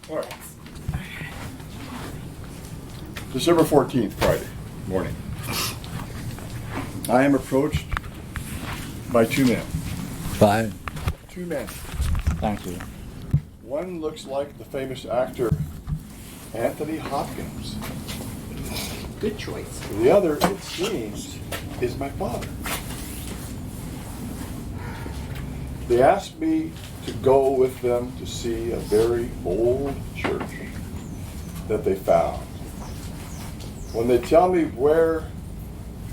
All right. December 14th, Friday morning. I am approached by two men. Bye. Two men. Thank you. One looks like the famous actor Anthony Hopkins. Good choice. The other, it seems, is my father. They asked me to go with them to see a very old church that they found. When they tell me where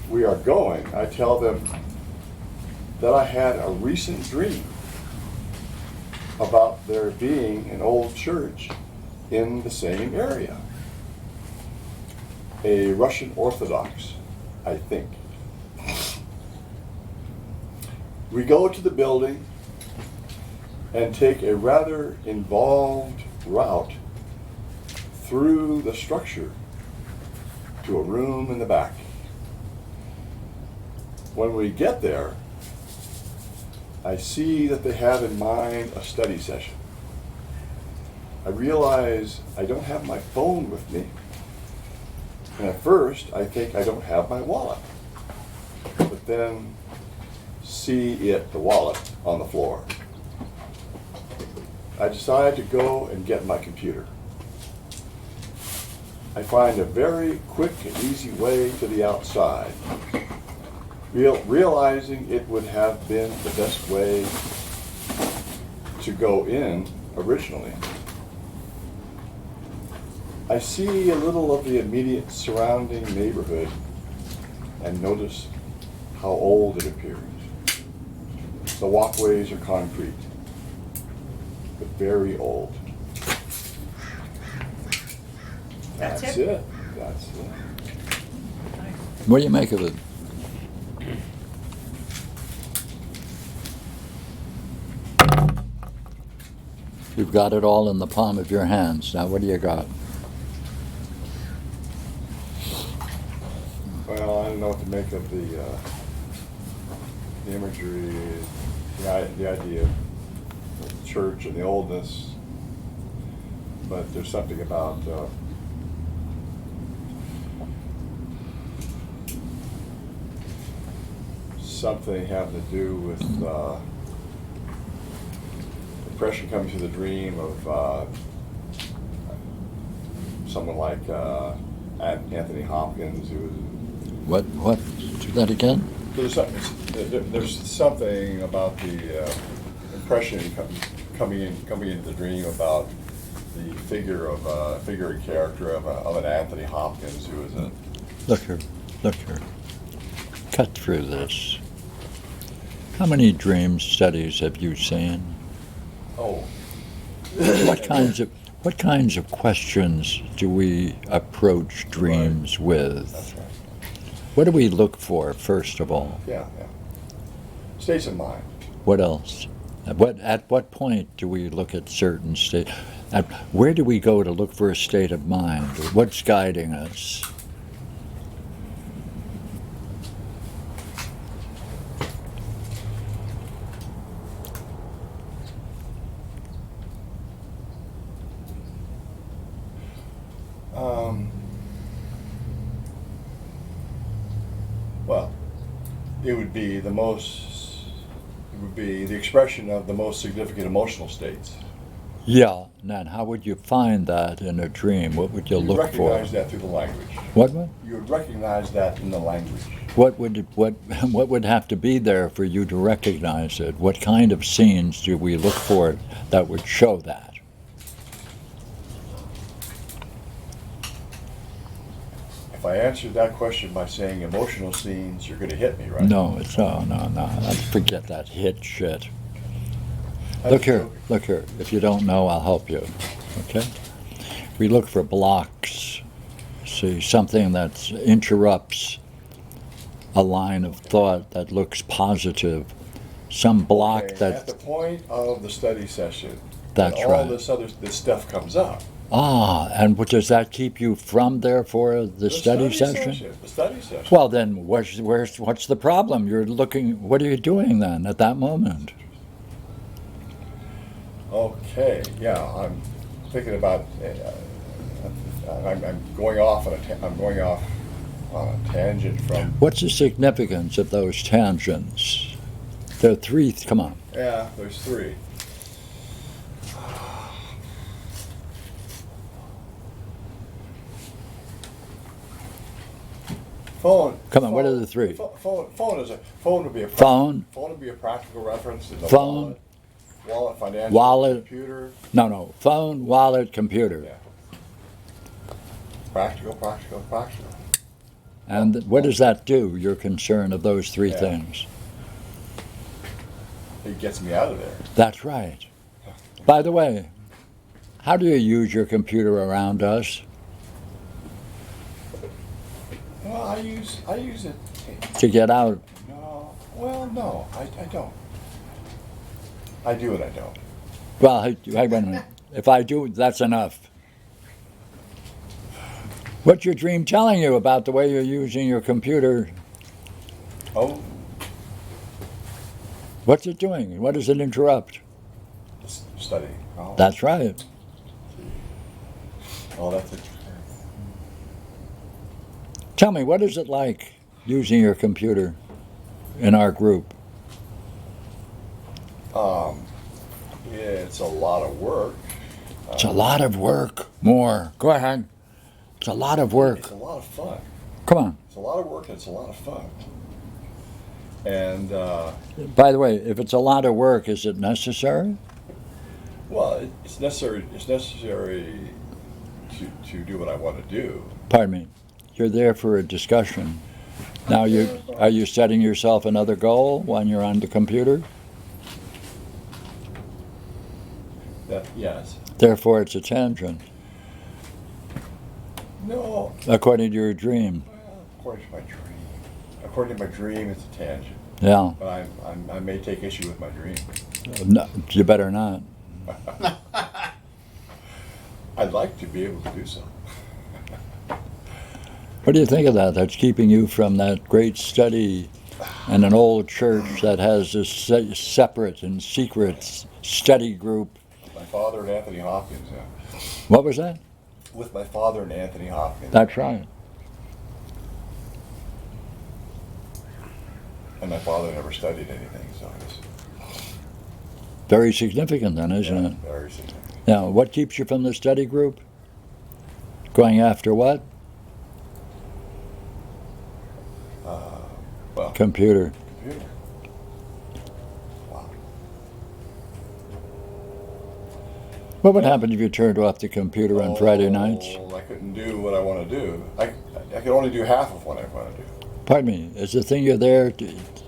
we are going, I tell them that I had a recent dream about there being an old church in the same area. A Russian Orthodox, I think. We go to the building and take a rather involved route through the structure to a room in the back. When we get there, I see that they have in mind a study session. I realize I don't have my phone with me, and at first I think I don't have my wallet, but then see the wallet on the floor. I decide to go and get my computer. I find a very quick and easy way to the outside, realizing it would have been the best way to go in originally. I see a little of the immediate surrounding neighborhood and notice how old it appears. The walkways are concrete, but very old. That's it. That's it. What do you make of it? You've got it all in the palm of your hands. Now, what do you got? Well, I don't know what to make of the imagery, the idea of the church and the oldness, but there's something about something having to do with impression coming through the dream of someone like Anthony Hopkins, who was. What? Do that again? There's something about the impression coming into the dream about the figure and character of an Anthony Hopkins, who is a. Look here. Cut through this. How many dream studies have you seen? Oh. What kinds of questions do we approach dreams with? That's right. What do we look for, first of all? Yeah. States of mind. What else? At what point do we look at certain state? Where do we go to look for a state of mind? What's guiding us? Well, it would be the expression of the most significant emotional states. Yeah, and how would you find that in a dream? What would you look for? You recognize that through the language. What? You would recognize that in the language. What would have to be there for you to recognize it? What kind of scenes do we look for that would show that? If I answered that question by saying emotional scenes, you're going to hit me, right? No. Let's forget that hit shit. Look here. If you don't know, I'll help you. Okay? We look for blocks. See, something that interrupts a line of thought that looks positive. Some block that. At the point of the study session, that's all right. this stuff comes up. And does that keep you from there for the study session? The study session. Well, then, what's the problem? You're looking. What are you doing then at that moment? Okay. Yeah. thinking about. I'm going off on a tangent from. What's the significance of those tangents? There are three. Come on. Yeah, there's three. Phone. Come on. What are the three? Phone would be a Phone. Phone would be a practical reference to the Phone. Wallet, financial. Wallet. Computer. No. Phone, wallet, computer. Yeah. Practical. And what does that do? Your concern of those three Yeah. things. It gets me out of there. That's right. By the way, how do you use your computer around us? Well, I use it. To get out. No. Well, no, I don't. I do and I don't. Well, hey, wait a minute. If I do, that's enough. What's your dream telling you about the way you're using your computer? Oh, What's it doing? What does it interrupt? studying. Oh, That's right. oh, that's it. Tell me, what is it like using your computer in our group? Yeah, it's a lot of work. It's a lot of work. More. Go ahead. It's a lot of work. It's a lot of fun. Come on. It's a lot of work and it's a lot of fun. And By the way, if it's a lot of work, is it necessary? well, it's necessary. It's necessary to do what I want to do. Pardon me. You're there for a discussion. Now, are you setting yourself another goal when you're on the computer? Yes. Therefore, it's a tangent, No. according to your dream. Well, according to my dream. According to my dream, it's a tangent. Yeah. But I may take issue with my dream. No, you better not. I'd like to be able to do so. What do you think of that? That's keeping you from that great study and an old church that has this separate and secret study group. My father and Anthony Hopkins. Yeah. What was that? With my father and Anthony Hopkins. That's right. And my father never studied anything, so it's Very significant then, isn't it? very significant. Now, what keeps you from the study group? Going after what? Well, Computer. computer. Wow. What would happen if you turned off the computer on Friday nights? I couldn't do what I want to do. I could only do half of what I want to do. Pardon me, is the thing you're there,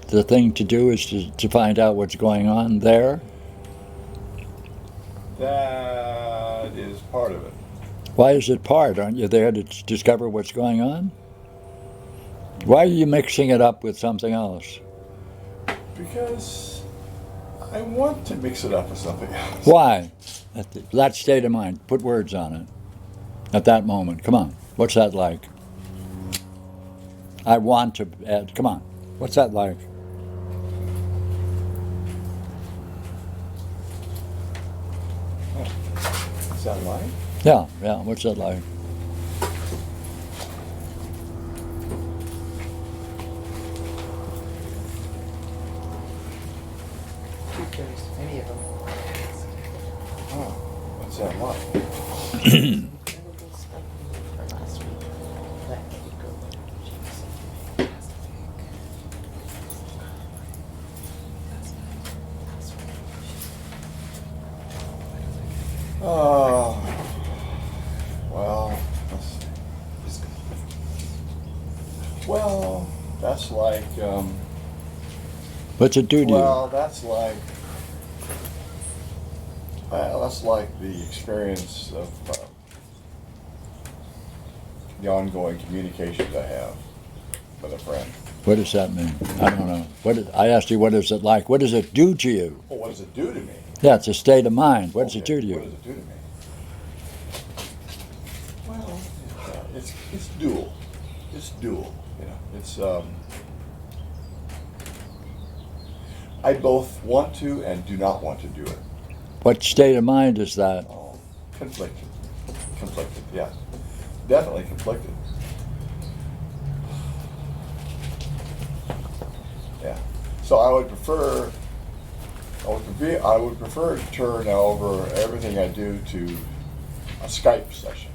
the thing to do is to find out what's going on there? That is part of it. Why is it part? Aren't you there to discover what's going on? Why are you mixing it up with something else? Because I want to mix it up with something else. Why? That state of mind, put words on it. At that moment, come on, what's that like? I want to add, come on, what's that like? Is that right? Yeah, what's that like? There's many of them. Oh, what's that like? Oh, well, let's see. Well, that's like, What's it do to you? well, that's like the experience of the ongoing communications I have with a friend. What does that mean? I don't know. I asked you, what is it like? What does it do to you? Well, what does it do to me? Yeah, it's a state of mind. What does it do to What you? does it do to me? Well, it's dual. It's dual. You know, it's I both want to and do not want to do it. What state of mind is that? Oh, Conflicted. Conflicted, yes. Definitely conflicted. Yeah. So I would prefer to turn over everything I do to a Skyping session.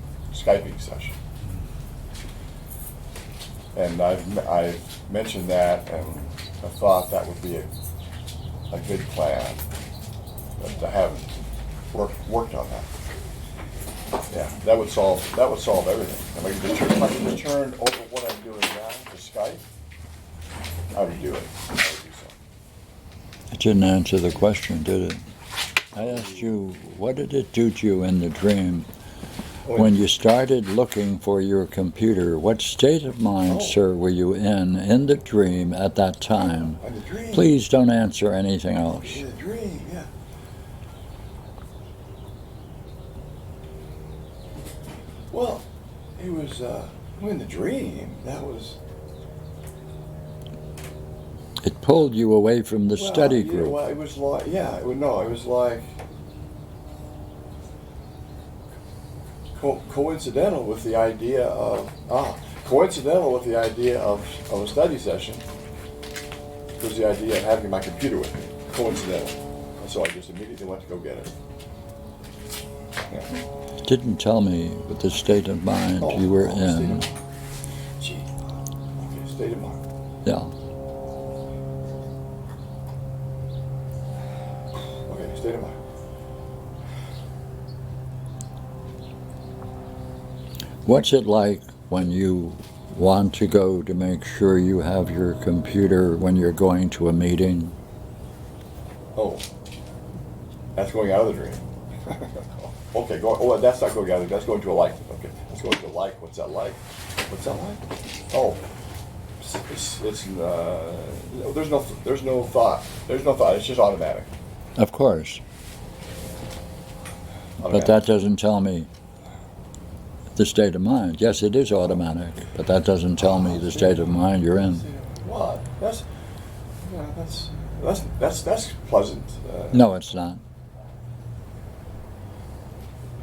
And I've mentioned that, and I thought that would be a good plan, but I haven't worked on that. Yeah, that would solve everything. If I could just turn over what I'm doing now to Skype, I would do it. I would do so. It didn't answer the question, did it? I asked you, what did it do to you in the dream when you started looking for your computer? What state of mind, sir, were you in the dream at that time? In the dream. Please don't answer anything else. In the dream, yeah. Well, it was in the dream. That was. It pulled you away from the study group. Well, it was like, it was like coincidental with the idea of a study session was the idea of having my computer with me. Coincidental. And so I just immediately went to go get it. Yeah. Didn't tell me what the state of mind you were in. State of mind. Yeah. Okay, state of mind. What's it like when you want to go to make sure you have your computer when you're going to a meeting? Oh, that's going out of the dream. Okay, that's not going out of the dream. That's going to a like. Okay, that's going to a like. What's that like? What's that like? Oh, there's no thought. There's no thought. It's just automatic. Of course. Automatic. But that doesn't tell me the state of mind. Yes, it is automatic, but that doesn't tell me the state of mind you're in. What? That's pleasant. No, it's not.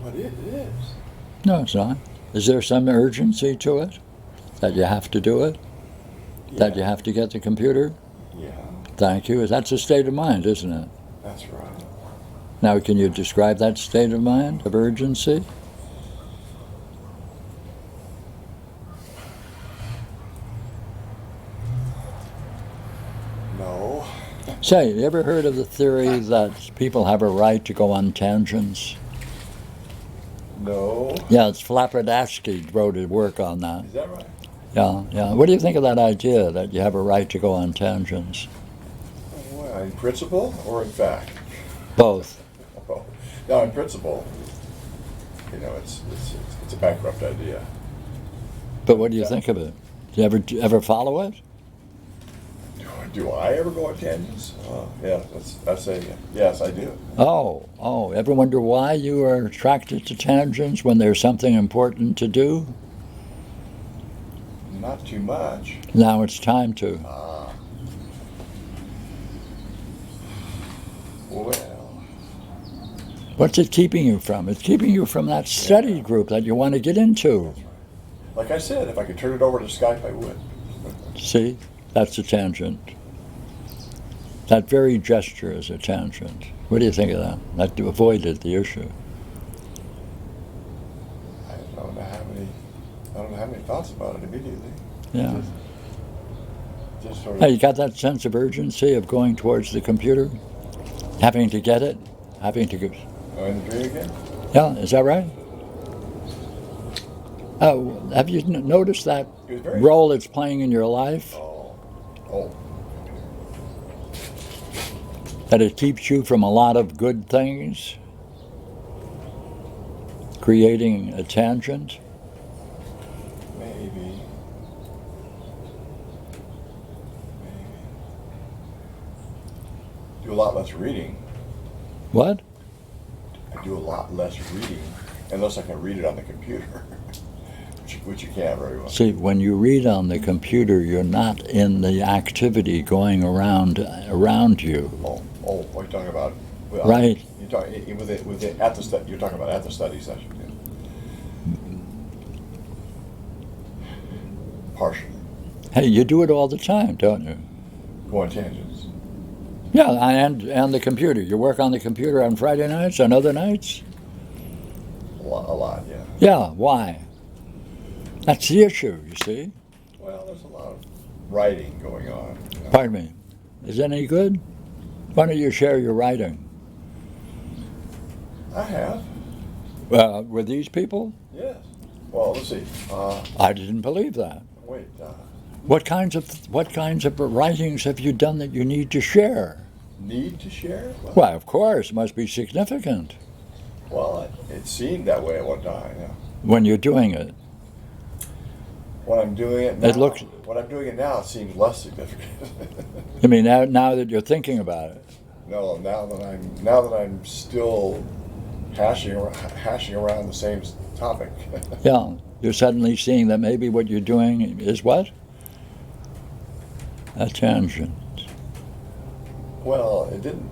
But it is. No, it's not. Is there some urgency to it? That you have to do it? Yeah. That you have to get the computer? Yeah, Thank you. That's a state of mind, isn't it? that's right. Now, can you describe that state of mind of urgency? No. Say, you ever heard of the theory that people have a right to go on tangents? No. Yeah, it's Flapperdatsky wrote a work on that. Is that right? Yeah. What do you think of that idea that you have a right to go on tangents? Well, in principle or in fact? Both. Oh, no, in principle, it's a bankrupt idea. But what do you think of it? Do you ever follow it? Do I ever go on tangents? Yeah, yes, I do. Oh, ever wonder why you are attracted to tangents when there's something important to do? Not too much. Now it's time to. Well, What's it keeping you from? It's keeping you from that study group that you want to get into. like I said, if I could turn it over to Skype, I would. See? That's a tangent. That very gesture is a tangent. What do you think of that? That avoided the issue. I don't know how many thoughts about it immediately. Yeah. Just sort of. Hey, you got that sense of urgency of going towards the computer? Having to get it? Having to go. Oh, in the dream again? Yeah, is that right? Oh, have you noticed that role it's playing in your life? Oh. That it keeps you from a lot of good things? Creating a tangent? Maybe. Do a lot less reading. What? I do a lot less reading, unless I can read it on the computer, which you can't very well. See, when you read on the computer, you're not in the activity going around you. Oh, what are you talking about? Well, Right. You're talking about at the study session. Yeah. Partially. Hey, you do it all the time, don't you? Go on tangents. Yeah, and the computer. You work on the computer on Friday nights, on other nights? A lot, yeah. Yeah, why? That's the issue, you see. Well, there's a lot of writing going on. You know. Pardon me. Is that any good? Why don't you share your writing? I have. With these people? Yes. Well, let's see. I didn't believe that. Wait. What kinds of writings have you done that you need to share? Need to share? Why, of course, it must be significant Well, it seemed that way at one time. Yeah. when you're doing it. When I'm doing it now, looks- when I'm doing it now, it seems less significant. I mean, now that you're thinking about it. No, now that I'm still hashing around the same topic. Yeah, you're suddenly seeing that maybe what you're doing is what? A tangent. Well,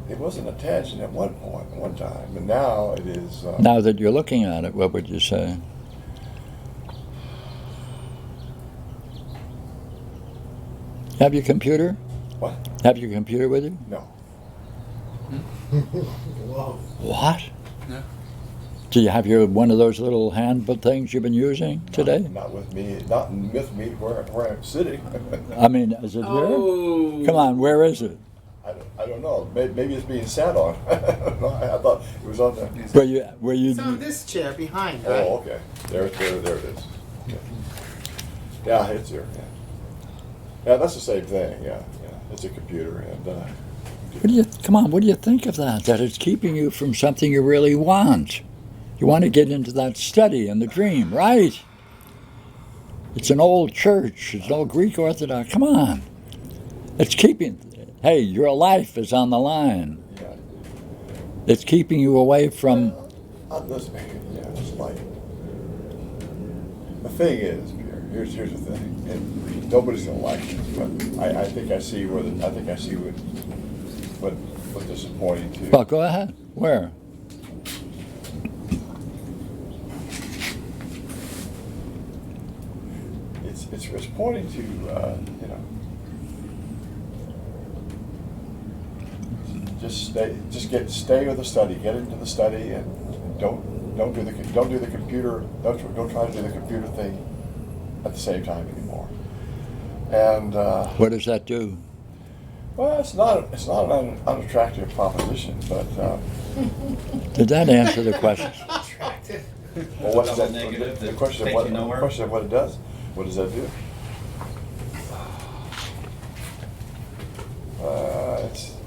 it wasn't a tangent at one time, but now it is. Now that you're looking at it, what would you say? Have your computer? What? Have your computer with you? No. Whoa. What? No. Do you have one of those little handbook things you've been using today? Not with me. Not with me where I'm sitting. I mean, is it here? Oh. Come on, where is it? I don't know. Maybe it's being sat on. I thought it was on the. Where you? It's on this chair behind, right? Oh, okay. There it is. Okay. Yeah, it's here. Yeah. Yeah, that's the same thing. Yeah. It's a computer, and What do you think of that? That it's keeping you from something you really want. You want to get into that study and the dream, right? It's an old church. It's an old Greek Orthodox. Come on. It's keeping. Hey, your life is on the line. yeah. It's keeping you away from. Listen, yeah, it's like the thing is, Pierre. Here's the thing, and nobody's gonna like this, but I think I see what this is pointing to. Well, go ahead. Where? It's pointing to just stay with the study, get into the study, and don't do the computer. Don't try to do the computer thing at the same time anymore. And What does that do? well, it's not an unattractive proposition, but Did that answer the question? Attractive. well, what is that? Negative The that question of take you nowhere? what it does. What does that do?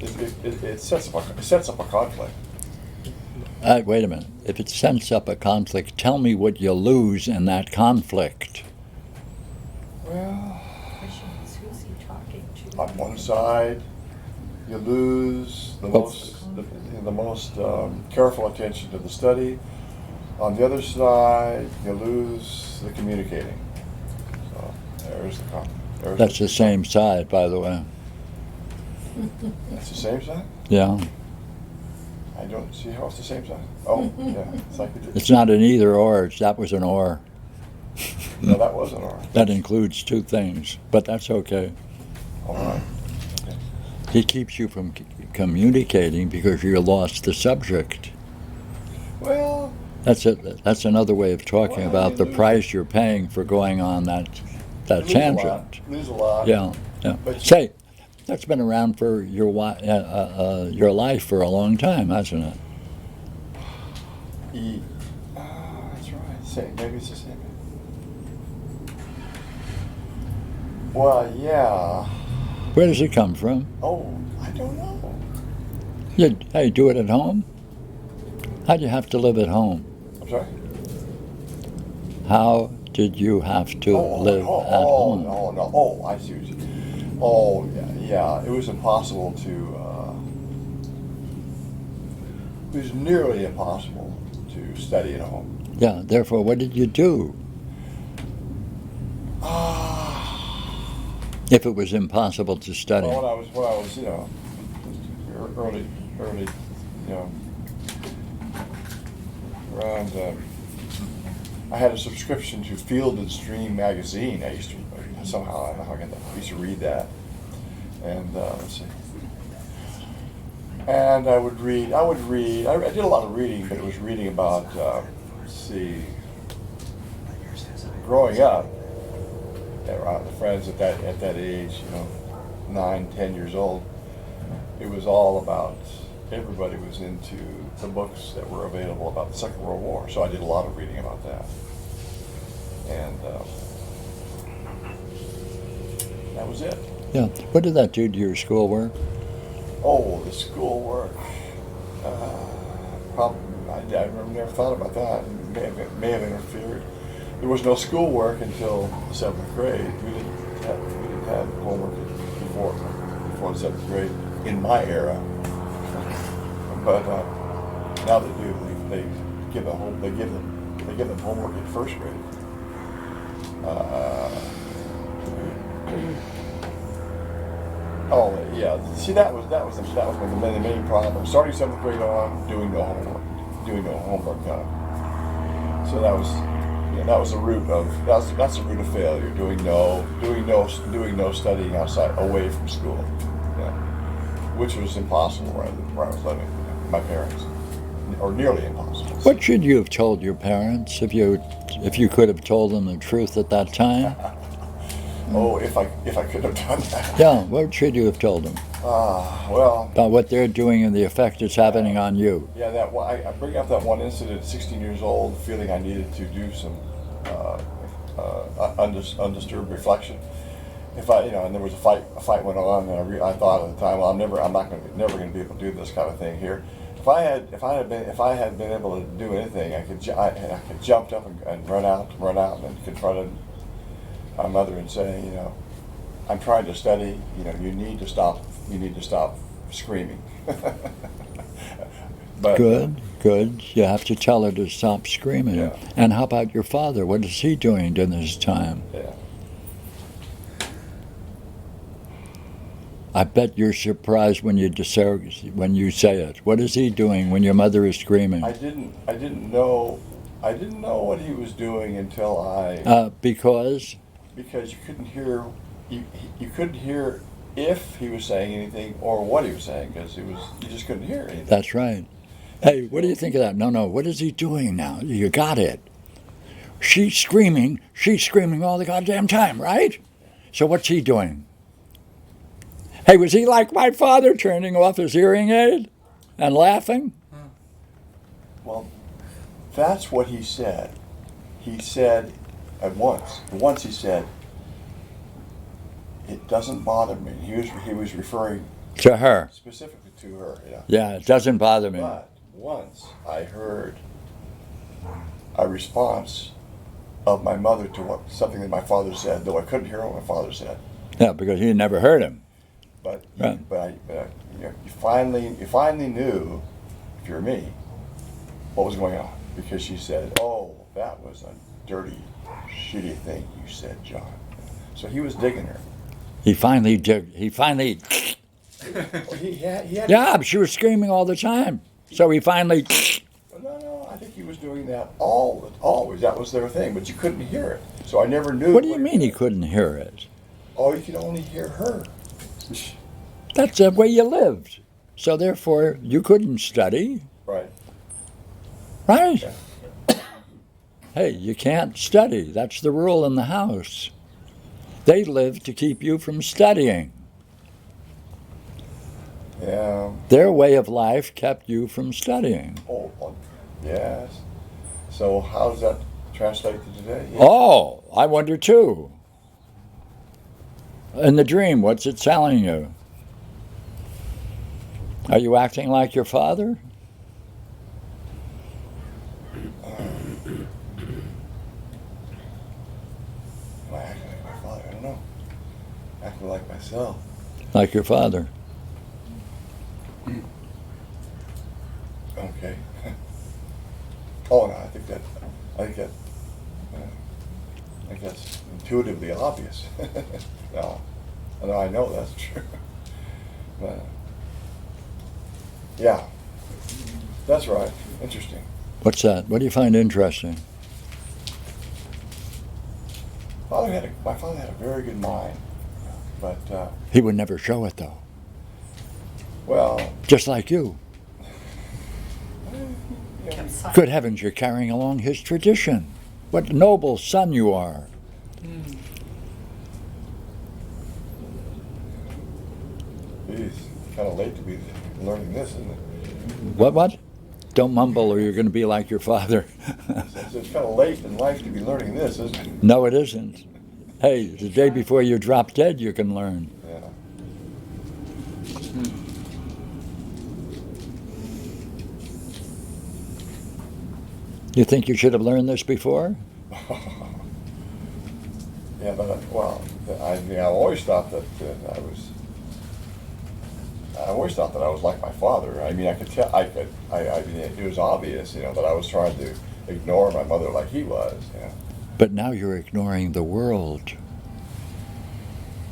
It sets up a conflict. Wait a minute. If it sets up a conflict, tell me what you lose in that conflict. Well, Who's he talking to? on one side, you lose the Oh. most careful attention to the study. On the other side, you lose the communicating. So there's the conflict. That's the same side, by the way. That's the same side? Yeah. I don't see how it's the same side. Oh, yeah. It's like It's not an either or. That was an or. No, that wasn't ours. That includes two things, but that's okay. All right. It keeps you from communicating because you lost the subject. Well, That's it. That's another way of talking Well, about you the lose- price you're paying for going on that tangent. Lose a lot. Yeah. But- Say, that's been around for your life for a long time, hasn't it? That's right. Maybe it's the same. Well, yeah. Where does it come from? Oh, I don't know. You do it at home? How do you have to live at home? I'm sorry? How did you have to live at home? No. Oh, I see what you mean. Oh, yeah. It was impossible to. It was nearly impossible to study at home. Yeah, therefore, what did you do? If it was impossible to study. Well, when I was, early, around. I had a subscription to Field and Stream magazine. I used to somehow, I don't know how I got that. I used to read that, and let's see. And I would read. I did a lot of reading, but it was reading about. Let's see. Growing up, around the friends at that age, 9, 10 years old, it was all about. Everybody was into the books that were available about the Second World War, so I did a lot of reading about that. And that was it. Yeah. What did that do to your schoolwork? Oh, the schoolwork. Probably, I never thought about that. It may have interfered. There was no schoolwork until the 7th grade. We didn't have homework before the 7th grade in my era. But now they do. They give them homework in 1st grade. Oh yeah. See, that was one of the main problems. Starting 7th grade on, doing no homework. So that was the root of that's the root of failure. Doing no studying outside, away from school. Yeah. Which was impossible where I was living. My parents, or nearly impossible. What should you have told your parents if you could have told them the truth at that time? Oh, if I could have done that. Yeah, what should you have told them? Well. About what they're doing and the effect it's having on you. Yeah, I bring up that one incident at 16 years old, feeling I needed to do some undisturbed reflection. And there was a fight went on, and I thought at the time, well, I'm never going to be able to do this kind of thing here. If I had been able to do anything, I could jump up and run out and confronted my mother and say, I'm trying to study. You need to stop screaming. But, Good. You have to tell her to stop screaming. Yeah. And how about your father? What is he doing during this time? Yeah. I bet you're surprised when you say it. What is he doing when your mother is screaming? I didn't know what he was doing until I because you couldn't hear you couldn't hear if he was saying anything or what he was saying, because you just couldn't hear anything. That's right. Hey, what do you think of that? No, what is he doing now? You got it. She's screaming all the goddamn time, right? So what's he doing? Hey, was he like my father, turning off his hearing aid and laughing? Well, that's what he said. He said at once he said, it doesn't bother me. He was referring To her. specifically to her. Yeah. Yeah, it doesn't bother me. But once I heard a response of my mother to something that my father said, though I couldn't hear what my father said. Yeah, because you never heard him. But Right. you finally knew, if you're me, what was going on, because she said, "Oh, that was a dirty, shitty thing you said, John." So he was digging her. He finally did. He finally. Well, he had. Yeah, but she was screaming all the time. So he finally. No, I think he was doing that always. That was their thing, but you couldn't hear it. So I never knew. What do you mean he couldn't hear it? Oh, you could only hear her. That's the way you lived. So therefore, you couldn't study, Right. right? Yeah. Hey, you can't study. That's the rule in the house. They lived to keep you from studying. Yeah. Their way of life kept you from studying. Oh, well, yes. So how does that translate to today? Yeah. Oh, I wonder too. In the dream, what's it telling you? Are you acting like your father? Am I acting like my father? I don't know. Acting like myself. Like your father. Okay. Oh no, I think that's intuitively obvious. No, I know that's true. But, yeah, that's right. Interesting. What's that? What do you find interesting? My father had a very good mind, but He would never show it, though. well, Just like you. you know, Good heavens, you're carrying along his tradition. What noble son you are. he's kind of late to be learning this, isn't it? What? Don't mumble or you're going to be like your father. It's kind of late in life to be learning this, isn't it? No, it isn't. Hey, the day before you drop dead, you can learn. Yeah. You think you should have learned this before? Yeah, but I always thought that I always thought that I was like my father. I mean, I could tell. I mean, it was obvious, that I was trying to ignore my mother like he was. But now you're ignoring the world,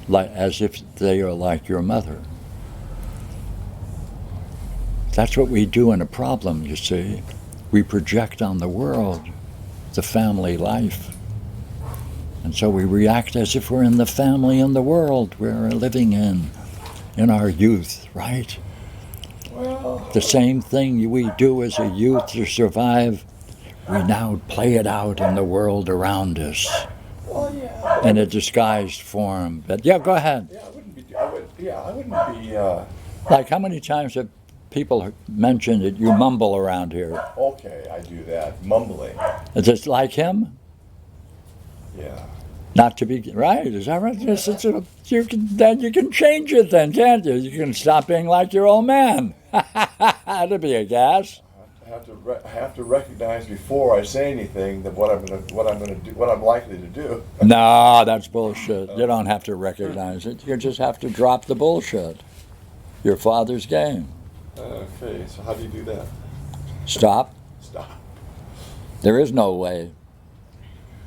like as if they are like your mother. That's what we do in a problem, you see. We project on the world the family life. And so we react as if we're in the family and the world we're living in our youth, right? Well, The same thing we do as a youth to survive, we now play it out in the world around us well, yeah. in a disguised form. But yeah, go ahead. Yeah, I wouldn't be. Like, how many times have people mentioned that you mumble around here? Okay, I do that, mumbling. Is it like him? Yeah. Not to be right? Is that right? Then you can change it, then, can't you? You can stop being like your old man. That'd be a gas. I have to recognize before I say anything that what I'm likely to do. No, that's bullshit. You don't have to recognize it. You just have to drop the bullshit. Your father's game. Okay, so how do you do that? Stop. Stop. There is no way.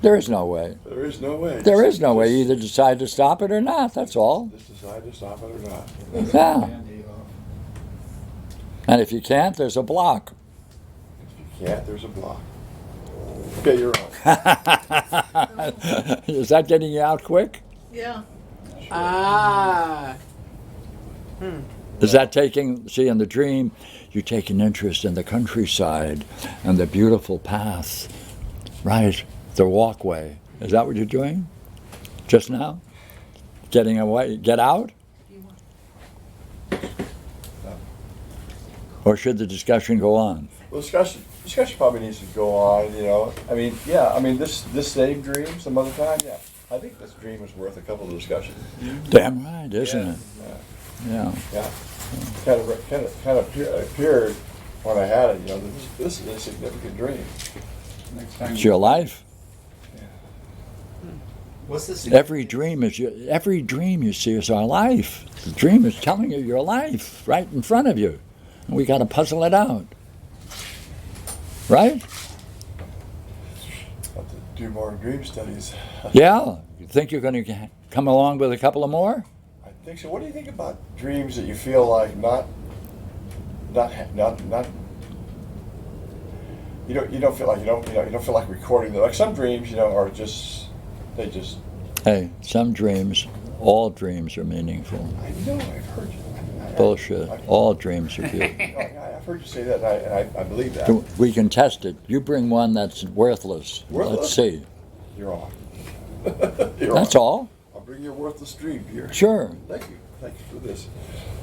There is no way. There is no way. There is no way. You either decide to stop it or not. That's all. Just decide to stop it or not. Yeah. And if you can't, there's a block. If you can't, there's a block. Okay, you're on. Is that getting you out quick? Yeah. Ah. Is that see, in the dream, you take an interest in the countryside and the beautiful path, right? The walkway. Is that what you're doing? Just now? Getting away? Get out? Or should the discussion go on? Well, discussion probably needs to go on. I mean, yeah. I mean, this same dream some other time. Yeah, I think this dream is worth a couple of discussions. Damn right, isn't it? Yeah. Yeah. Kind of appeared when I had it. This is a significant dream. It's your life. What's this? Every dream you see is our life. The dream is telling you your life right in front of you. And we got to puzzle it out. Right? Have to do more dream studies. Yeah. You think you're going to come along with a couple of more? I think so. What do you think about dreams that you feel like not you don't feel like you don't feel like recording them? Like some dreams, are just Hey, some dreams, all dreams are meaningful. I know, I've heard you. Bullshit. All dreams are beautiful. I've heard you say that, and I believe that. We can test it. You bring one that's worthless. Worthless? Let's see. You're on. That's all. I'll bring your worthless dream here. Sure. Thank you for this.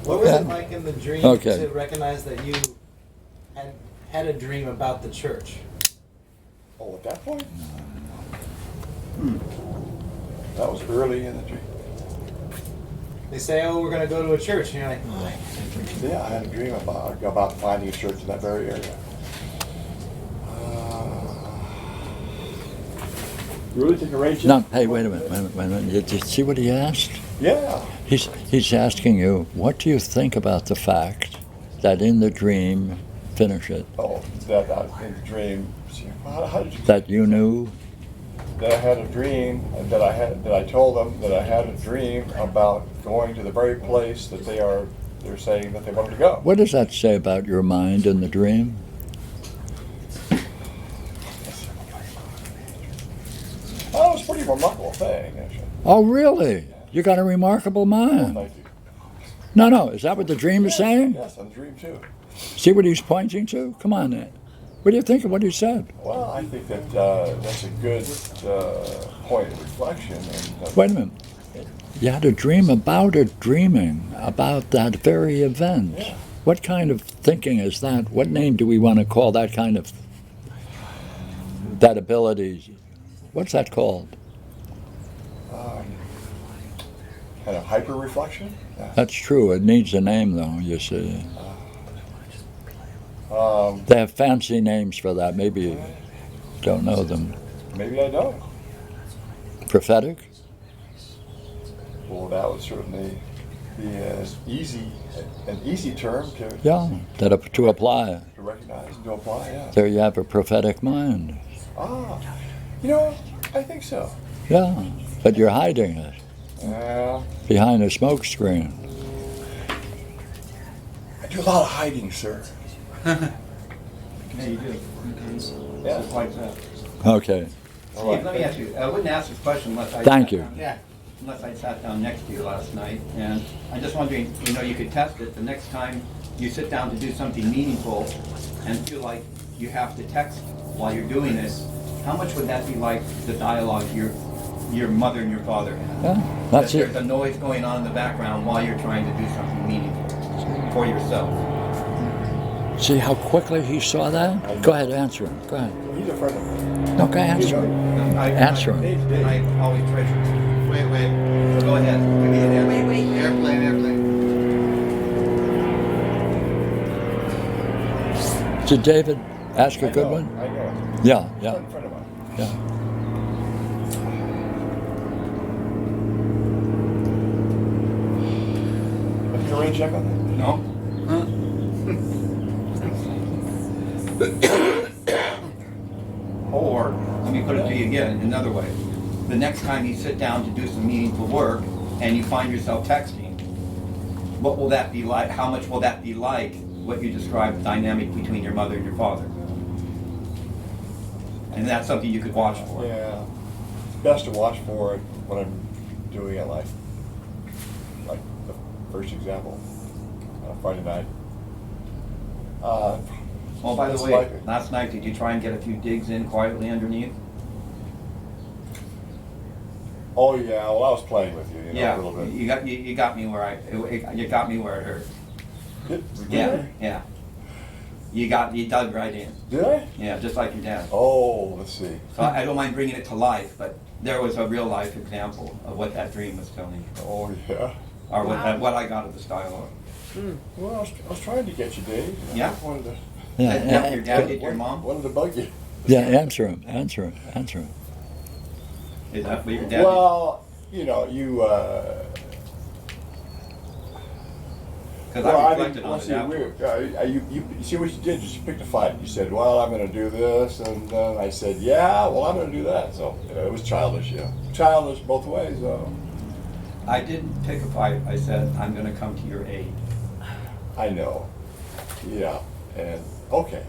What was Yeah. it like in the dream Okay. to recognize that you had a dream about the church? Oh, at that point? That was early in the dream. They say, "Oh, we're going to go to a church," and you're like, "Oh, Yeah, I had a dream about finding a church in that very area. You really take a range? No, hey, wait a minute. Did you see what he asked? Yeah. He's asking you, what do you think about the fact that in the dream, finish it, Oh, that in the dream. How did you? that you knew? That I had a dream, and that I told them that I had a dream about going to the very place that they're saying that they wanted to go. What does that say about your mind in the dream? thing, actually. Oh, really? You got a remarkable mind. Thank you. No, is that what the dream is saying? Yes, I'm dream too. See what he's pointing to? Come on, Ed. What do you think of what he said? Well, I think that that's a good point of reflection. And, Wait a minute. You had a dream about it dreaming about that very event. Yeah. What kind of thinking is that? What name do we want to call that kind of, that ability? What's that called? kind of hyper reflection. Yeah. That's true. It needs a name, though, you see. Um, They have fancy names for that. Maybe you don't know them. maybe I don't. Prophetic? Well, that would certainly be an easy term to Yeah, to apply. to recognize and to apply. Yeah. There you have a prophetic mind. Ah, you know, I think so. Yeah, but you're hiding it behind a smoke screen. I do a lot of hiding, sir. Yeah, you do. Yeah. Just like that. Okay. Steve, let me ask you, I wouldn't ask this question unless I Thank sat you. down- Yeah. unless I sat down next to you last night, and I'm just wondering, you could test it the next time you sit down to do something meaningful and feel like you have to text while you're doing this. How much would that be like the dialogue your mother and your father had? Yeah, that's That it. there's a noise going on in the background while you're trying to do something meaningful for yourself. See how quickly he saw that? Go ahead, answer him. Go ahead. He's a friend of mine. No, go ahead, answer him. Answer him. And I always treasure it. Wait. So go ahead. Give me an answer. Wait. Airplane. Did David ask a good I know, one? I know. Yeah. Friend of mine. Yeah. Have you arranged check on that? No? Or, let me put it to you again, another way. The next time you sit down to do some meaningful work and you find yourself texting, what will that be like? How much will that be like what you described, dynamic between your mother and your father? And that's something you could watch for. Yeah. It's best to watch for it when I'm doing it like the first example, Friday night. Oh, by the It's way, likely. last night, did you try and get a few digs in quietly underneath? Oh yeah, well I was playing with you, Yeah, a little bit. you got me where you got me where it hurt. Yeah. You dug right in. Did I? Yeah, just like your dad. Oh, let's see. So I don't mind bringing it to life, but there was a real life example of what that dream was telling you, Oh yeah. or what I got of this dialogue. Well, I was trying to get you, Dave. Yeah. I wanted to, Yeah, Your dad did your mom? wanted to bug you. yeah, answer him. Is that what your dad did? Well, you. Because Well, I I reflected didn't. on Well, it see, after. you see what you did. You picked a fight. You said, "Well, I'm going to do this," and then I said, "Yeah, well, I'm going to do that." So it was childish. Yeah, childish both ways. I didn't pick a fight. I said, I'm going to come to your aid. I know. Yeah, and okay,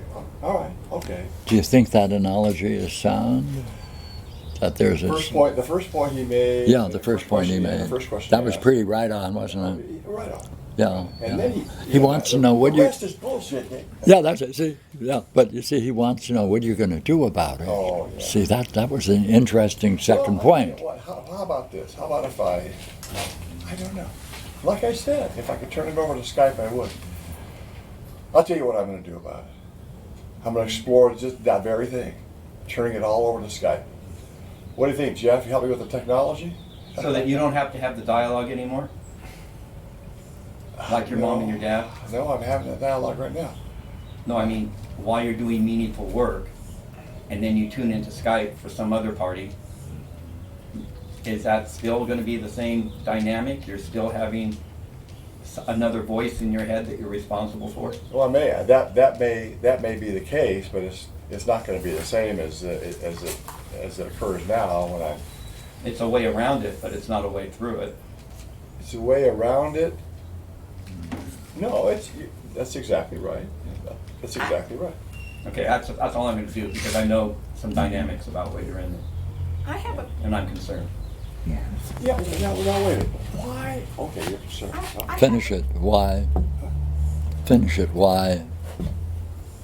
all right, okay. Do you think that analogy is sound? That there's a The first point he made. yeah, the first point he question- made. The first question. That he was asked. pretty right on, wasn't it? Right on. Yeah. And yeah. then He wants to know what the you. rest is bullshit. Nick. Yeah, that's it. See, yeah, but you see, he wants to know what you're going to do about it. Oh, yeah. See, that was an interesting second Well, point. you know what, how about this? How about if I don't know. Like I said, if I could turn it over to Skype, I would. I'll tell you what I'm going to do about it. I'm going to explore just that very thing, turning it all over to Skype. What do you think, Jeff? You help me with the technology? So that you don't have to have the dialogue anymore? Like your mom and your dad? No, I'm having that dialogue right now. No, I mean, while you're doing meaningful work, and then you tune into Skype for some other party, is that still going to be the same dynamic? You're still having another voice in your head that you're responsible for? Well, that may be the case, but it's not going to be the same as it occurs now when I'm. It's a way around it, but it's not a way through it. It's a way around it. No, that's exactly right. That's exactly right. Okay, that's all I'm going to do, because I know some dynamics about what you're in, I have a, and I'm concerned. Yeah. Yeah, now wait a minute. Why? Okay, you're concerned. Huh? Finish it. Why? Finish it. Why?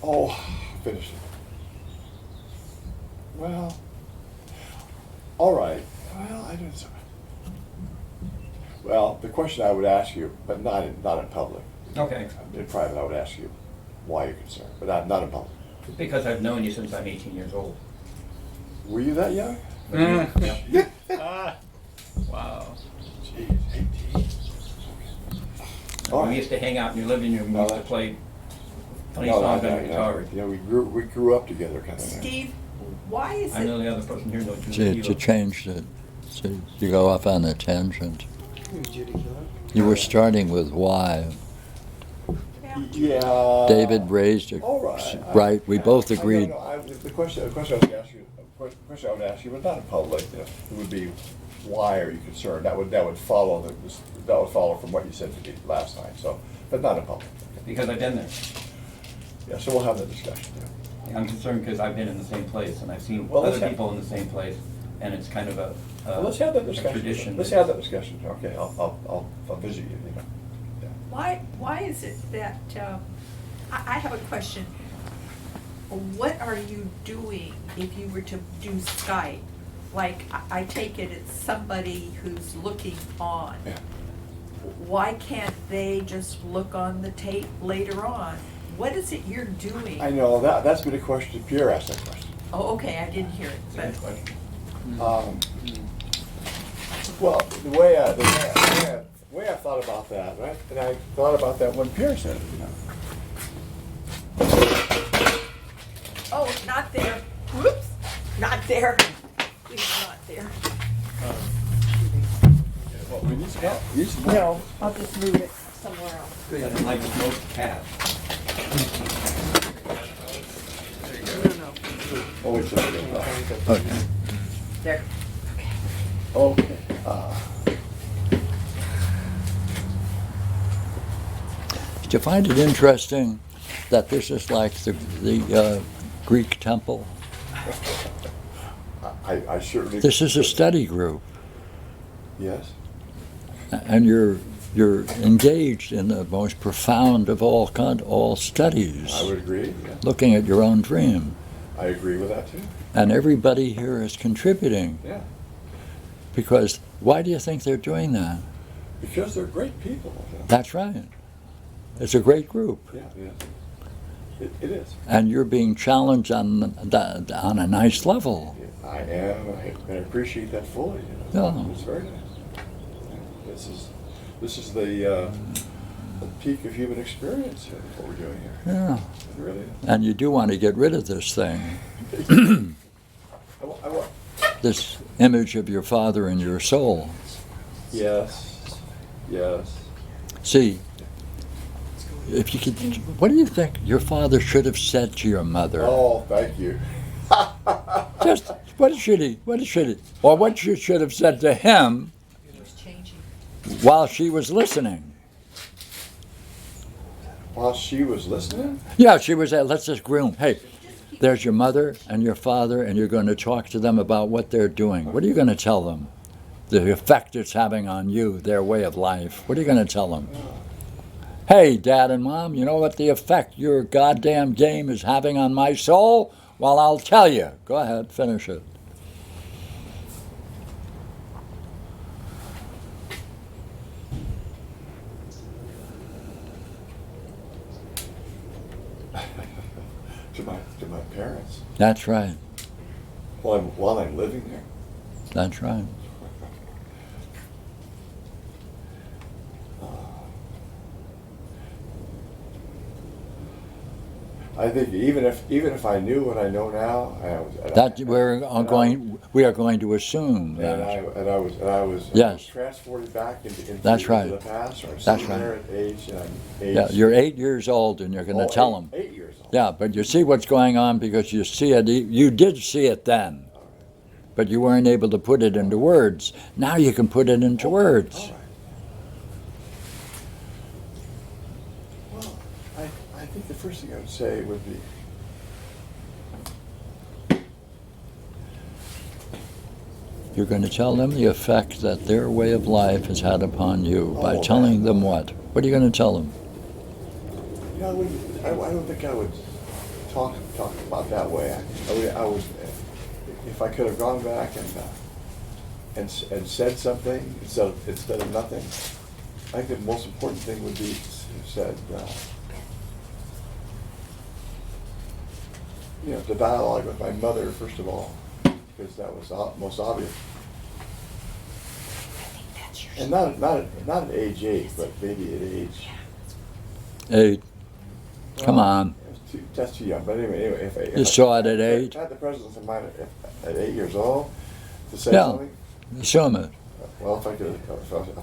Oh, finish it. Well, all right. Well, I don't. Well, the question I would ask you, but not in public. Okay. In private, I would ask you why you're concerned, but not in public. Because I've known you since I'm 18 years old. Were you that young? Yeah. Wow. Jeez, 18. All We right. used to hang out in your living room, we No, used to that's- play funny No, songs no, on the guitar. you know, we grew up together, kind of thing. Steve, why is I know it, the other person here knows See, you. you changed it. See, you go off on a tangent. Judy, You were starting with why. Yeah. David raised it. All right. Right, we both agreed. The question I would ask you, but not in public, you know, it would be, why are you concerned? That would follow from what you said to me last time. So, but not in public. Because I've been there. Yeah. So we'll have that discussion. Yeah. I'm concerned because I've been in the same place and I've seen Well, let's other have- people in the same place, and it's kind of a Well, let's have that a discussion. tradition. Let's have that discussion. Okay. I'll visit you. You know. Yeah. why is it that, I have a question. What are you doing if you were to do Skype? Like, I take it it's somebody who's looking on. Yeah. Why can't they just look on the tape later on? What is it you're doing? I know that's been a question. Pierre asked that question. Oh, okay, I didn't hear it, It's a but, good question. Well, the way I thought about that, right? And I thought about that when Pierre said it. You know. oh, not there. Whoops, not there. Please, not there. Well, we need some help. We need some help. No, I'll just move it somewhere else. I don't like to smoke cats. Oh, wait, so Okay. There. okay. Do you find it interesting that this is like the Greek temple? I certainly. This is a study group, Yes. and you're engaged in the most profound of all studies, I would agree. Yeah. looking at your own dream, I agree with that too. and everybody here is contributing. Yeah. Because why do you think they're doing that? Because they're great people. You know? That's right. It's a great group, Yeah. Yeah. It is. and you're being challenged on a nice level. Yeah, I am. I appreciate that fully. You know? Yeah. It's very nice. Yeah. This is the peak of human experience. Here, what we're doing here. Yeah. It really is. And you do want to get rid of this thing, I want. this image of your father in your soul. Yes. Yes. See, if you could, what do you think your father should have said to your mother? Oh, thank you. Just what should he? Or what you should have said to him It was changing. while she was listening? While she was listening. Yeah, she was at, let's just groom. Hey, there's your mother and your father, and you're going to talk to them about what they're doing. What are you going to tell them? The effect it's having on you, their way of life. What are you going to tell them? Hey, Dad and Mom, you know what the effect your goddamn game is having on my soul? Well, I'll tell you. Go ahead, finish it. To my parents. That's right. While I'm living there. That's right. I think even if I knew what I know now, That we are going to assume and I that. was Yes. transported back into That's right. the past. Or I'm That's sitting right. there at age. Yeah, you're 8 years old, and you're going to tell them. 8 years old. Yeah, but you see what's going on because you see it. You did see it then, but you weren't able to put it into words. Now you can put it into words. All right. Well, I think the first thing I would say would be, You're going to tell them the effect that their way of life has had upon you by Oh, telling man. them what? What are you going to tell them? You know, I don't think I would talk about that way. I would, if I could have gone back and said something instead of nothing. I think the most important thing would be said. The dialogue with my mother first of all, because that was most obvious. And not at age 8, but maybe at age. 8. Come on. That's too young. But anyway, if You saw it at 8? I had the presence of mind at 8 years old to say Yeah. something. Assume it. Well, if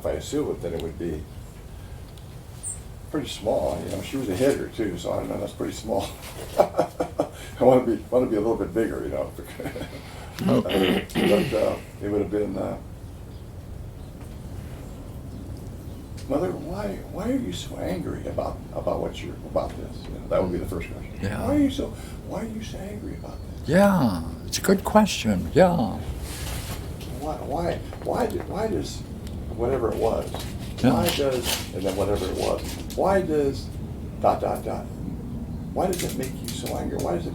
I assume it, then it would be pretty small. She was a hitter too, so I don't know. That's pretty small. I want to be a little bit bigger, But it would have been. Mother, why are you so angry about this? That would be the first question. Yeah. Why are you so angry about this? Yeah, it's a good question. Yeah. Why does whatever it was? Yeah. And then whatever it was? Why does ... Why does it make you so angry? Why does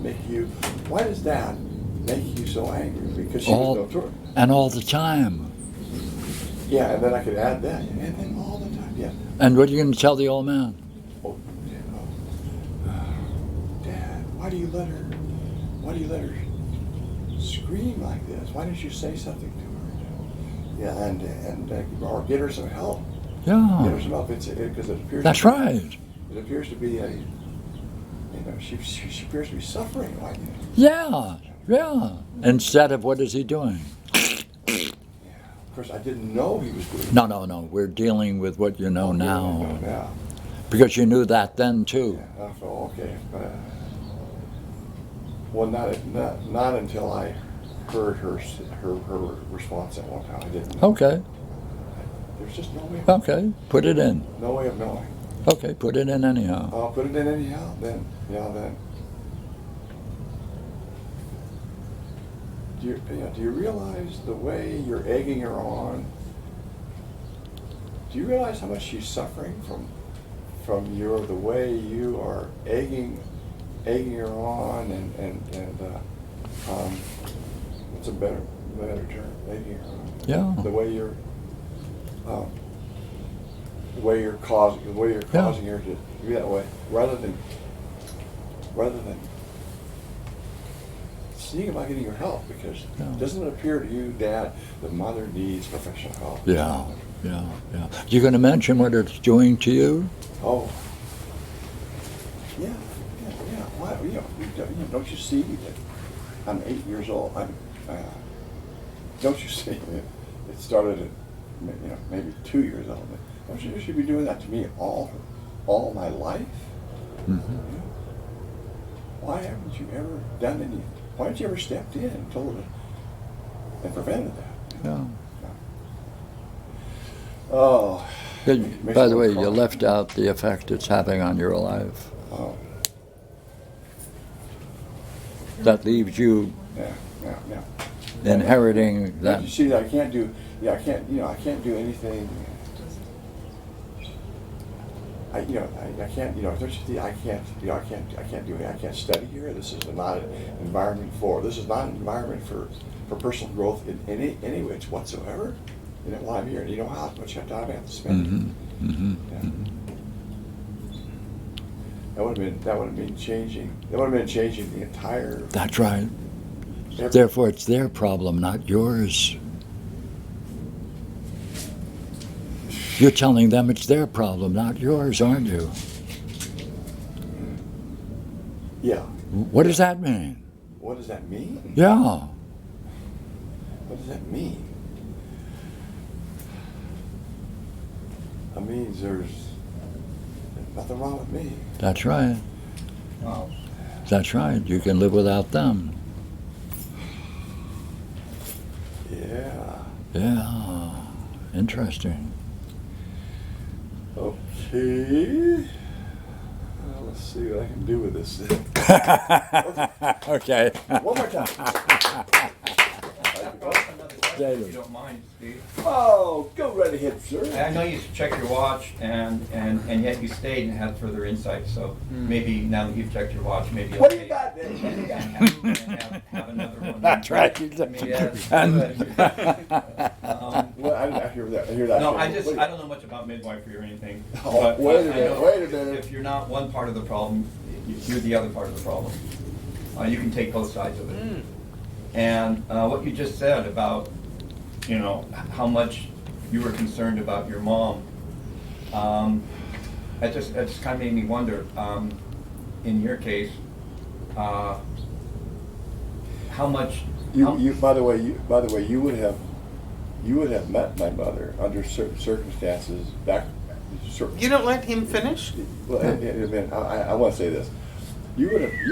that make you so angry? Because she was no tour. And all the time. Yeah, and then I could add that. And then all the time, yeah. And what are you going to tell the old man? Oh, Dad, why do you let her scream like this? Why don't you say something to her? Yeah, and or get her some help. Yeah. Get her some help. Because it appears. That's right. It appears to be she appears to be suffering like this. Yeah. Yeah. Instead of what is he doing? Of course, I didn't know he was doing. No. We're dealing with what you know now. Yeah. Because you knew that then too. Yeah. So okay. Well, not until I heard her response at one time. I didn't. Okay. There's just no way. Okay. Put it in. No way of knowing. Okay. Put it in anyhow. I'll put it in anyhow. Then. Do you realize the way you're egging her on? Do you realize how much she's suffering from the way you are egging her on and what's a better term? Egging her on. Yeah. The way you're causing her to be that way, rather than seeing about getting her help, because doesn't it appear to you, Dad, the mother needs professional help? Yeah. You going to mention what it's doing to you? Oh. Yeah. Why? Don't you see that I'm 8 years old? Don't you see it started at maybe 2 years old? Don't you should be doing that to me all my life? Mm-hmm. Why haven't you ever done anything? Why haven't you ever stepped in and told her and prevented that? Yeah. Oh. By the way, you left out the effect it's having on your life. Oh. That leaves you Yeah. inheriting that. You see, I can't do anything. I can't study here. This is not an environment for personal growth in any which whatsoever. While I'm here, and you know how much time I have to spend. Mm-hmm. That would have been changing the entire. That's right. Therefore, it's their problem, not yours. You're telling them it's their problem, not yours, aren't you? Yeah. What does that mean? What does that mean? Yeah. What does that mean? That means there's nothing wrong with me. That's right. Wow. That's right. You can live without them. Yeah. Yeah. Interesting. Okay. Well, let's see what I can do with this. Okay. One more time. another question, if you don't mind, Steve. Oh, go right ahead, sir. I know you checked your watch, and yet you stayed and had further insight. So maybe now that you've checked your watch, maybe What do okay. you got there? What do you got? Have another one. That's right. Yes. Well, I hear that. I hear that. No, thing. I don't know much about midwifery or anything. Oh, but wait a I minute, know wait a minute. If you're not one part of the problem, you're the other part of the problem. You can take both sides of it. And what you just said about, you know, how much you were concerned about your mom, it just kind of made me wonder, in your case, how much. By the way, you would have met my mother under certain circumstances back. You don't let him finish? Well, I want to say this. You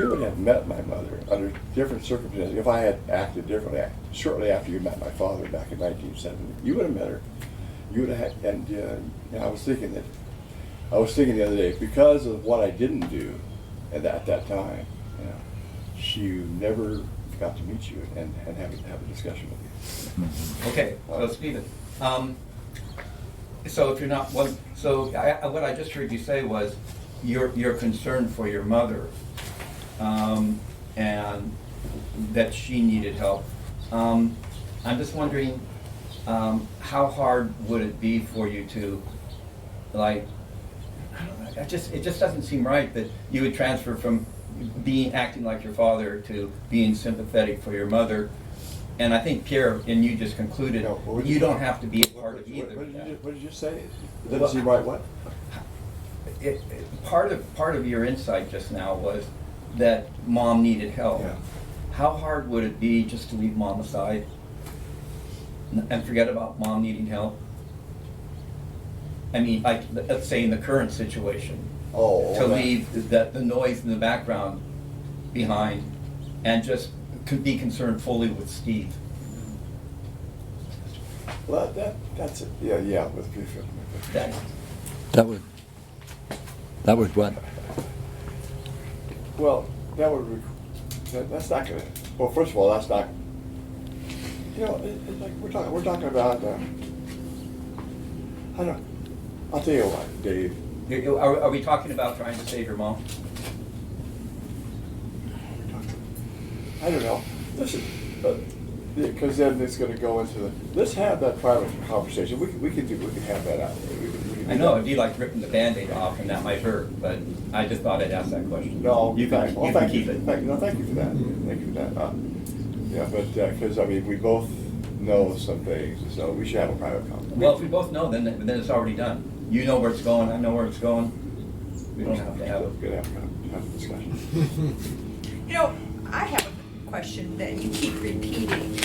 would have met my mother under different circumstances if I had acted differently. Shortly after you met my father back in 1970, you would have met her. You would have had, and I was thinking the other day, because of what I didn't do at that time, she never got to meet you and have a discussion with you. Okay, so Stephen, so if you're not one, so what I just heard you say was you're concerned for your mother, and that she needed help. I'm just wondering, how hard would it be for you to, like, I don't know, it just doesn't seem right that you would transfer from acting like your father to being sympathetic for your mother. And I think Pierre and you just concluded you don't have to be a part of either. What did you say? It doesn't seem right. What? Part of your insight just now was that mom needed help. Yeah. How hard would it be just to leave mom aside and forget about mom needing help? I mean, like, let's say in the current situation, to leave the noise in the background behind and just be concerned fully with Steve. Well, that's it. Yeah. With That That would what? Well, that's not gonna. Well, first of all, that's not. You know, it's like we're talking about. I don't. I'll tell you what, Dave. Are we talking about trying to save your mom? I don't know. Listen, because then it's going to go into the. Let's have that private conversation. We can have that out. We can I know it'd be like ripping the Band-Aid off, and that might hurt. But I just thought I'd ask that question. No, you can keep it. Thank you for that. Thank you for that. Yeah, but because I mean, we both know some things, so we should have a private conversation. Well, if we both know, then it's already done. You know where it's going. I know where it's going. We don't have to have it. We're going to have a discussion. You know, I have a question that you keep repeating,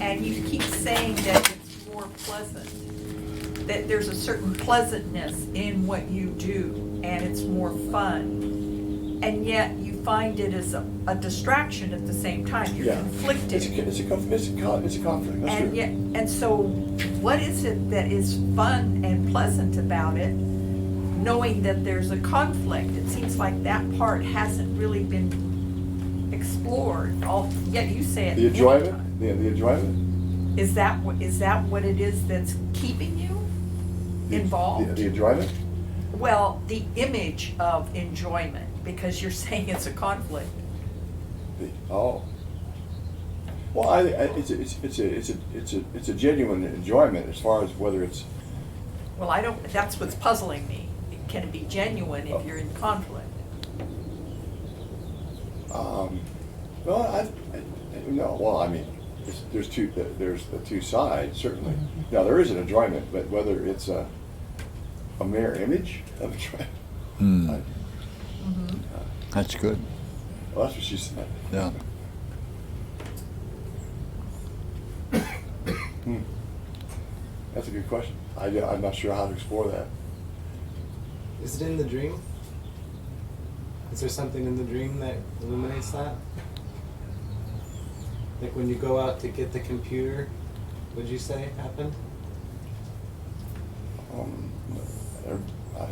and you keep saying that it's more pleasant, that there's a certain pleasantness in what you do, and it's more fun, and yet you find it as a distraction at the same time. You're conflicted. It's a conflict. That's true. And so what is it that is fun and pleasant about it, knowing that there's a conflict? It seems like that part hasn't really been explored. Yet you say it. The enjoyment. The enjoyment. Is that what it is that's keeping you involved? The enjoyment. Well, the image of enjoyment, because you're saying it's a conflict. Well, it's a genuine enjoyment as far as whether it's. Well, I don't. That's what's puzzling me. Can it be genuine if you're in conflict? Well, no. Well, I mean, there's the two sides certainly. Now there is an enjoyment, but whether it's a mere image of enjoyment. That's good. Well, that's what she said. Yeah. That's a good question. I'm not sure how to explore that. Is it in the dream? Is there something in the dream that illuminates that? Like when you go out to get the computer, would you say happened? I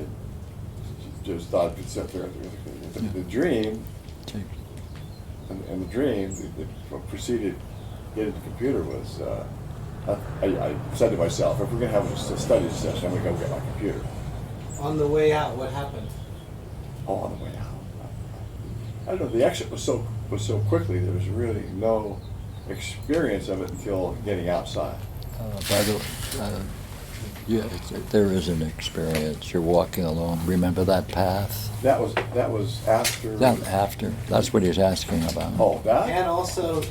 just thought it could sit there. The dream, and the dream that preceded getting the computer was I said to myself, if we're going to have a study session, I'm going to go get my computer. On the way out, what happened? Oh, on the way out. I don't know, the exit was so quickly, there was really no experience of it until getting outside. By the way, yeah, there is an experience. You're walking along. Remember that path? That was after. After. That's what he's asking about. Oh, that? And also,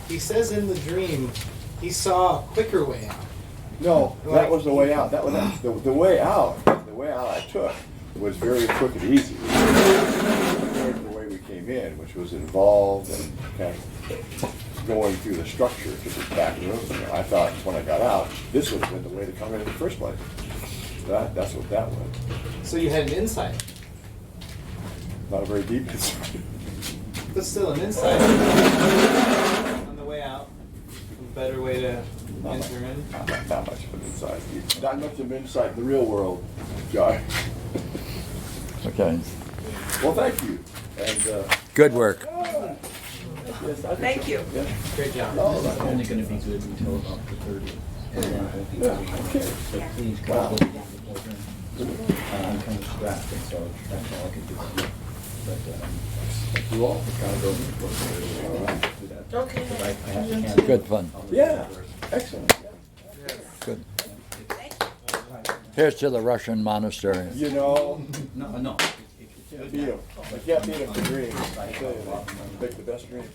he says in the dream, he saw a quicker way out. No, that was the way out. That was the way out. The way out I took was very quick and easy compared to the way we came in, which was involved and kind of going through the structure to the back room. I thought when I got out, this would have been the way to come in the first place. That's what that was. So you had an insight, Not a very deep insight. but still an insight. On the way out, a better way to enter in. Not much of an insight. Not much of an insight in the real world, guy. Okay. Well, thank you. And Good work. yes, I think Thank so. you. Yeah. Great job. Oh, It's only gonna be good until about the 30th. And then I think Yeah, we'll okay. but please come Wow. over before then. I'm kind of strapped, and so that's all I can do. But, Thank you all. gotta go before 30th. All right. Do that. Okay. 'Cause I have to cancel. Good fun. Yeah, excellent. Good. Here's to the Russian monastery. You know, No, no. beat 'em. I can't beat 'em for dreams. I tell you, they make the best dreams.